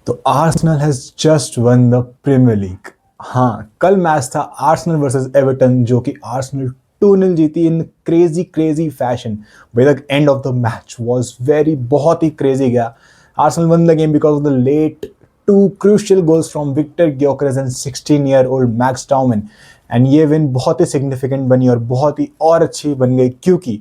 तो Arsenal has just won the Premier League. हाँ, कल मैच था आर्सेनल वर्सेस एवर्टन, जो कि आर्सेनल 2-0 जीती in crazy crazy fashion. By the end of the match was very बहुत ही क्रेजी गया। Arsenal won the game because of the late two crucial goals from Viktor Gyokeres and 16-year-old Max Dowman. And ये win बहुत ही significant बनी और बहुत ही और अच्छी बन गई, क्योंकि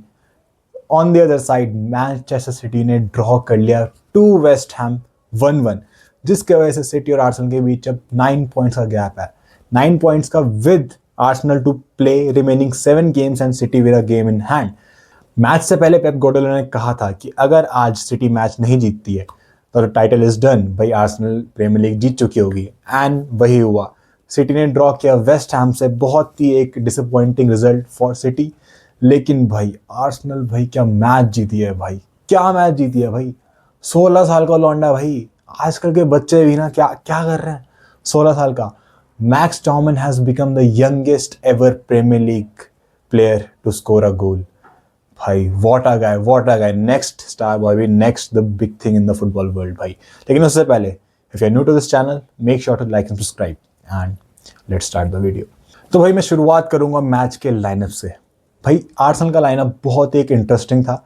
on the other side Manchester City ने ड्रॉ कर लिया टू वेस्ट हैम 1-1, जिसके वजह से सिटी और आर्सेनल के बीच अब 9 पॉइंट्स का गैप है। 9 पॉइंट्स का with Arsenal to play remaining 7 games and City with a game in hand. Match से पहले पेप गार्डियोला ने कहा था कि अगर आज सिटी मैच नहीं जीतती है तो टाइटल इज डन, भाई आर्सेनल प्रीमियर लीग जीत चुकी होगी। एंड वही हुआ, सिटी ने ड्रॉ किया वेस्ट हैम से, बहुत ही एक डिसअपॉइंटिंग रिजल्ट फॉर सिटी। लेकिन भाई आर्सेनल भाई क्या मैच जीती है भाई, क्या मैच जीती है भाई। 16 साल का लौंडा भाई, आजकल के बच्चे भी ना क्या क्या कर रहे हैं। 16 साल का Max Dowman has become the youngest ever Premier League player to score a goal. भाई what a guy, what a guy, next star boy भी, next the big thing in the football world भाई। लेकिन उससे पहले if you are new to this channel, make sure to like and subscribe and let's start the video. तो भाई मैं शुरुआत करूंगा मैच के लाइनअप से। भाई आर्सेनल का लाइनअप बहुत एक इंटरेस्टिंग था।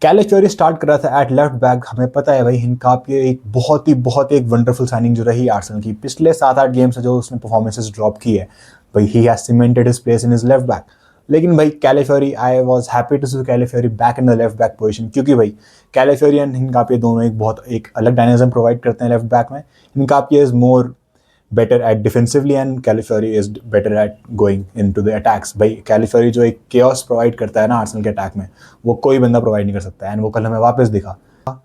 कैलाफियोरी स्टार्ट कर रहा था एट लेफ्ट बैक। हमें पता है भाई हिनकापी एक बहुत एक वंडरफुल साइनिंग जो रही आर्सेनल की पिछले 7-8 गेम से, जो उसने परफॉर्मेंसेस ड्रॉप की है भाई। He has cemented his place in his left back. लेकिन भाई Calafiori, I was happy to see Calafiori back in the left back position, क्योंकि भाई कैलाफियोरी एंड हिनकापी दोनों एक अलग डायनेमिज्म प्रोवाइड करते हैं लेफ्ट बैक में। Hincapie is more better at defensively and Calafiori is better at going into the attacks। भाई कैलिफियोरी जो एक chaos प्रोवाइड करता है ना आर्सेनल के अटैक में, वो कोई बंदा प्रोवाइड नहीं कर सकता। एंड वो कल हमें वापस दिखा।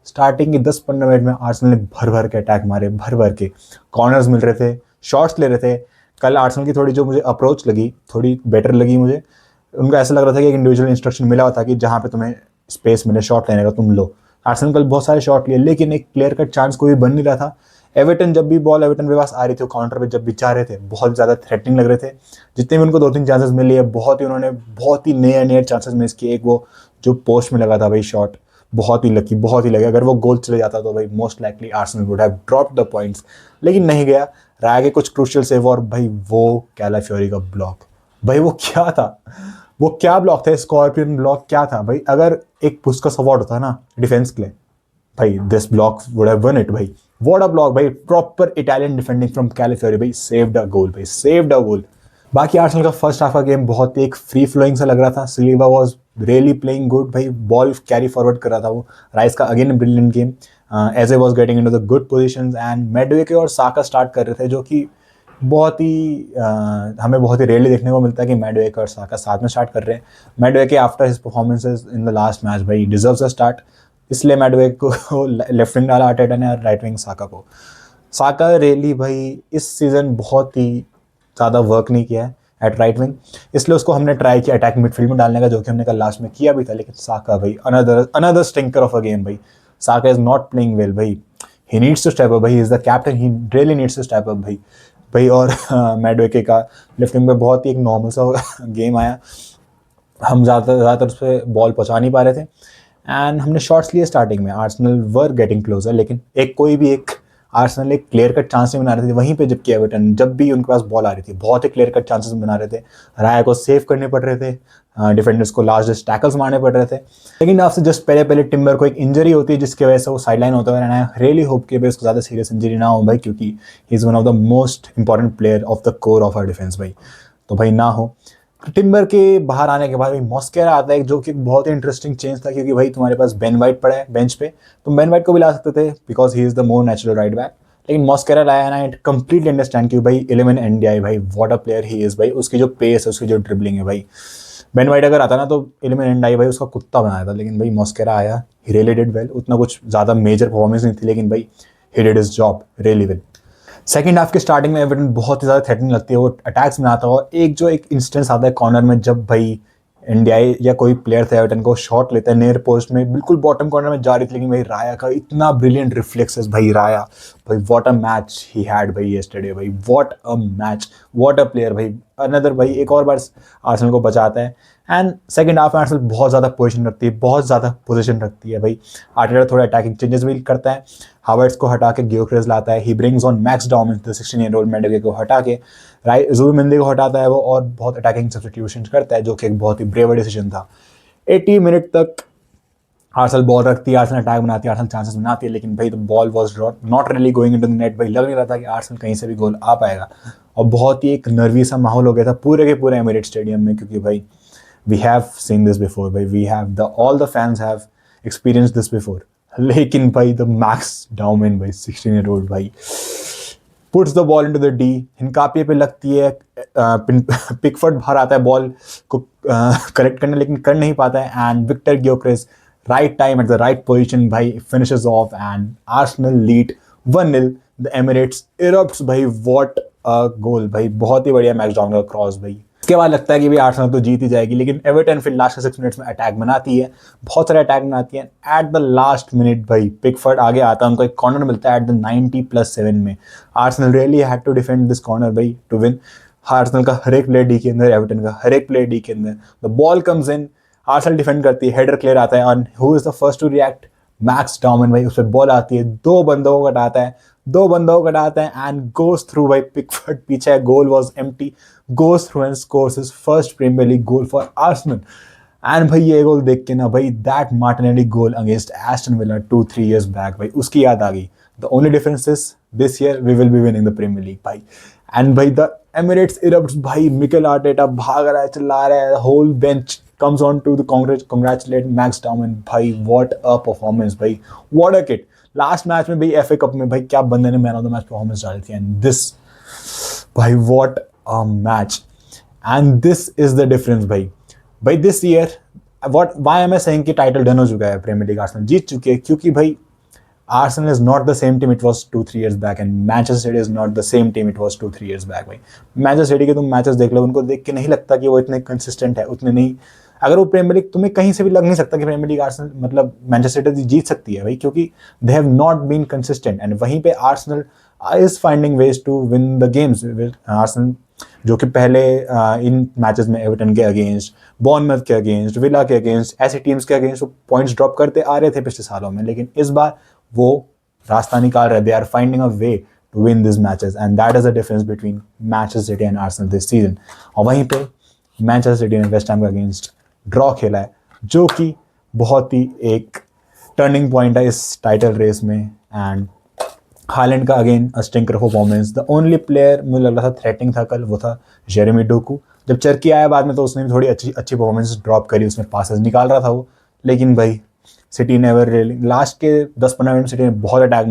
स्टार्टिंग के 10-15 मिनट में आर्सेनल ने भर भर के अटैक मारे, भर भर के कॉर्नर्स मिल रहे थे, शॉट्स ले रहे थे। कल आर्सेनल की थोड़ी जो मुझे अप्रोच लगी, थोड़ी बेटर लगी मुझे। उनको ऐसा लग रहा था कि एक इंडिविजुअल इंस्ट्रक्शन मिला हुआ था कि जहाँ पे तुम्हें स्पेस मिले शॉट लेने का तुम लो। आर्सेनल कल बहुत सारे शॉट लिए, लेकिन एक क्लियर कट चांस कोई बन नहीं रहा था। एवर्टन जब भी बॉल एवर्टन के पास आ रही थी, काउंटर पे जब भी जा रहे थे, बहुत ज़्यादा थ्रेटनिंग लग रहे थे। जितने भी उनको 2-3 चांसेस मिले, उन्होंने बहुत ही नए चांसेस मिस किए। एक वो जो पोस्ट में लगा था भाई शॉट, बहुत ही लकी। अगर वो गोल चले जाता तो भाई most likely Arsenal would have dropped the points, लेकिन नहीं गया। रह गए कुछ क्रूशियल सेव, और भाई वो कैलाफियोरी का ब्लॉक, भाई वो क्या था, वो क्या ब्लॉक था, स्कॉर्पियन ब्लॉक क्या था भाई। अगर एक पुस्कास अवार्ड होता ना डिफेंस के लिए, भाई this block would have one it भाई। व्हाट अ ब्लॉक भाई, प्रॉपर इटालियन डिफेंडिंग फ्रॉम कैलिफियोरी भाई, सेव्ड अ गोल भाई, सेव्ड अ गोल। बाकी आर्सेनल का फर्स्ट हाफ का गेम बहुत ही एक फ्री फ्लोइंग सा लग रहा था। Silva was really playing good भाई, बॉल कैरी फॉरवर्ड कर रहा था वो। राइस का again brilliant game, Eze was getting into the good positions. And Madueke और साका स्टार्ट कर रहे थे, जो कि बहुत ही हमें बहुत ही रेयरली देखने को मिलता है कि मेडवेके और साका साथ में स्टार्ट कर रहे हैं। Madueke after his performances in the last match भाई डिजर्व्स अ स्टार्ट, इसलिए मेडवेके को लेफ्ट विंग डाला आर्टेटा ने, राइट विंग साका को। साका रेली भाई इस सीजन बहुत ही ज़्यादा वर्क नहीं किया है एट राइट विंग, इसलिए उसको हमने ट्राई किया अटैक मिडफील्ड में डालने का, जो कि हमने कल लास्ट में किया भी था। लेकिन साका भाई another stinker of a game भाई। Saka is not playing well भाई, he needs to step up भाई, is the captain, he really needs to step up भाई। और मेडवेके का लेफ्ट विंग में बहुत ही एक नॉर्मल सा गेम आया। हम ज़्यादातर उस पर बॉल पहुँचा नहीं पा रहे थे, एंड हमने शॉट्स लिए स्टार्टिंग में। आर्सेनल वर गेटिंग क्लोजर, लेकिन कोई भी एक आर्सेनल एक क्लियर कट चांस नहीं बना रहे थे। वहीं पे जबकि एवर्टन जब भी उनके पास बॉल आ रही थी, बहुत ही क्लियर कट चांसेस बना रहे थे। राया को सेव करने पड़ रहे थे, डिफेंडर्स को लास्ट जस्ट टैकल्स मारने पड़ रहे थे। लेकिन आपसे जस्ट पहले टिम्बर को एक इंजरी होती है, जिसकी वजह से वो साइडलाइन होता है। एंड रियली होप कि भाई उसको ज़्यादा सीरियस इंजरी ना हो भाई, क्योंकि he is one of the most important player of the core of our defence भाई। तो भाई ना हो। टिम्बर के बाहर आने के बाद भाई मॉस्केरा आता है, जो कि बहुत ही इंटरेस्टिंग चेंज था, क्योंकि भाई तुम्हारे पास बेन वाइट पड़ा है बेंच पे, तुम बेन वाइट को भी ला सकते थे because he is the more natural right back. लेकिन मॉस्केरा लाया ना, इट कंप्लीटली अंडरस्टैंड कि भाई इलेवन एनडीआई भाई, what a player he is भाई। उसकी जो पेस है, उसकी जो ड्रिबलिंग है भाई। बेन वाइट अगर आता ना तो इलेवन एनडीआई भाई उसका कुत्ता बनाया था। लेकिन भाई मॉस्केरा आया, ही रियली डिड वेल। उतना कुछ ज़्यादा मेजर परफॉर्मेंस नहीं थी, लेकिन भाई he did his job really well. Second half के स्टार्टिंग में एवर्टन बहुत ही ज़्यादा थ्रेटनिंग लगती है, वो अटैक्स में आता हो। एक इंस्टेंस आता है कॉर्नर में, जब भाई एनडीआई या कोई प्लेयर था एवर्टन को शॉट लेता है नियर पोस्ट में, बिल्कुल बॉटम कॉर्नर में जा रही थी, लेकिन भाई राया का इतना ब्रिलियंट रिफ्लेक्सेस भाई। राया भाई what a match he had भाई yesterday भाई, what a match, what a player भाई, अनदर भाई एक और बार आर्सेनल को बचाता है। एंड सेकंड हाफ में आर्सेनल बहुत ज़्यादा पोजीशन रखती है, बहुत ज़्यादा पोजीशन रखती है भाई। आर्टेटा थोड़ा अटैकिंग चेंजेस भी करता है, हावर्ट्स को हटा के गियोकेरेस लाता है, he brings on Max Dowman the 16-year-old Madueke को हटा के राइट जुबिमेंदी को हटाता है वो, और बहुत अटैकिंग सब्स्टिट्यूशन करता है जो कि एक बहुत ही ब्रेव डिसीजन था। 80 मिनट तक आर्सेनल बॉल रखती है, आर्सेनल अटैक बनाती है, आर्सेनल चांसेस बनाती है, लेकिन भाई the ball was not really going into the net भाई, लग नहीं रहा था कि आर्सेनल कहीं से भी गोल आ पाएगा। और बहुत ही एक नर्वी सा माहौल हो गया था पूरे के पूरे एमिरेट्स स्टेडियम में, क्योंकि भाई we have seen this before भाई, we have the all the fans have experience this before. लेकिन भाई द मैक्स डाउमन भाई 16-year-old भाई puts the ball into the D, Hincapie पे लगती है, पिकफोर्ड बाहर आता है बॉल को करेक्ट करने, लेकिन कर नहीं पाता है, and Viktor Gyokeres right time at the right position भाई finishes off and Arsenal lead 1-0। The Emirates erupts भाई, what a goal भाई, बहुत ही बढ़िया मैक्स डाउन का क्रॉस भाई। इसके बाद लगता है कि भाई आर्सेनल तो जीत ही जाएगी, लेकिन एवर्टन फिर लास्ट के 6 मिनट्स में अटैक बनाती है, बहुत सारे अटैक बनाती है। एट द लास्ट मिनट भाई पिकफोर्ड आगे आता है, उनको एक कॉर्नर मिलता है एट द 90+7 में। Arsenal really had to defend this corner भाई टू विन। आर्सेनल का हर एक प्लेयर डी के अंदर, एवर्टन का हर एक प्लेयर डी के अंदर। The ball comes in, Arsenal defend करती है, हेडर क्लियर आता है, और who is the first to react? Max Dowman भाई। उस पर बॉल आती है, दो बंदों को कटाता है एंड गोस थ्रू भाई। पिकफोर्ड पीछे है, goal was empty, goes through and scores his first Premier League goal for Arsenal. And भाई ये गोल देख के ना भाई, that Martinelli goal against Aston Villa 2-3 years back भाई, उसकी याद आ गई। The only difference is this year we will be winning the Premier League भाई। एंड भाई द एमिरेट्स इरप्ट्स भाई, मिकेल आर्टेटा भाग रहा है, चिल्ला रहा है, whole bench comes on to the congratulate Max Dauman भाई, what a performance भाई, what a kid। Last match में भाई FA कप में भाई क्या बंदे ने man of the match performance डाली थी, एंड दिस भाई what a match। and this is the difference भाई this year why am I saying कि टाइटल डन हो चुका है, प्रीमियर लीग आर्सेनल जीत चुकी है, क्योंकि भाई Arsenal is not the same team it was 2-3 years back, and Manchester City is not the same team it was 2-3 years back भाई। Manchester City के तुम मैचेस देख लो, उनको देख के नहीं लगता कि वो इतने कंसिस्टेंट है, उतने नहीं। अगर वो प्रीमियर लीग, तुम्हें कहीं से भी लग नहीं सकता कि प्रीमियर लीग आर्सेनल मतलब मैनचेस्टर सिटी जीत सकती है भाई, क्योंकि they have not been consistent. And वहीं पे Arsenal is finding ways to win the games. Arsenal जो कि पहले इन मैचेस में एवर्टन के अगेंस्ट, बॉर्नमथ के अगेंस्ट, विला के अगेंस्ट, ऐसी टीम्स के अगेंस्ट वो पॉइंट्स ड्रॉप करते आ रहे थे पिछले सालों में, लेकिन इस बार वो रास्ता निकाल रहे। They are finding a way to win this matches, and that is the difference between Manchester City and Arsenal this season. और वहीं पे मैनचेस्टर सिटी ने वेस्ट हैम के अगेंस्ट ड्रॉ खेला है, जो कि बहुत ही एक टर्निंग पॉइंट है इस टाइटल रेस में। एंड हालैंड का again stinker performance. The only player मुझे लग रहा था थ्रेटिंग था कल, वो था जेरेमी डोकू। जब चर्की आया बाद में तो उसने भी थोड़ी अच्छी परफॉर्मेंस ड्रॉप करी, उसमें पासेस निकाल रहा था वो, लेकिन भाई सिटी नेवर रियली। लास्ट के 10-15 मिनट सिटी ने बहुत अटैक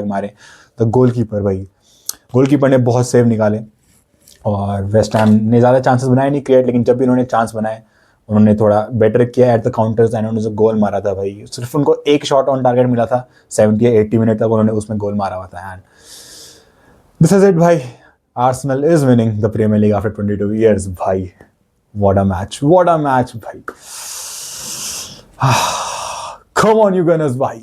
मारे। तो गोलकीपर ने बहुत सेव निकाले, और वेस्ट हैम ने ज़्यादा चांसेस बनाए नहीं क्रिएट, लेकिन जब भी उन्होंने चांस बनाए उन्होंने थोड़ा बेटर किया एट द काउंटर्स, एंड उन्होंने जो गोल मारा था भाई, सिर्फ उनको एक शॉट ऑन टारगेट मिला था 70 या 80 मिनट तक उन्होंने उसमें गोल मारा हुआ था। एंड दिस इज इट भाई, Arsenal is winning the Premier League after 22 years भाई। व्हाट अ मैच भाई। Come on, you Gunners भाई।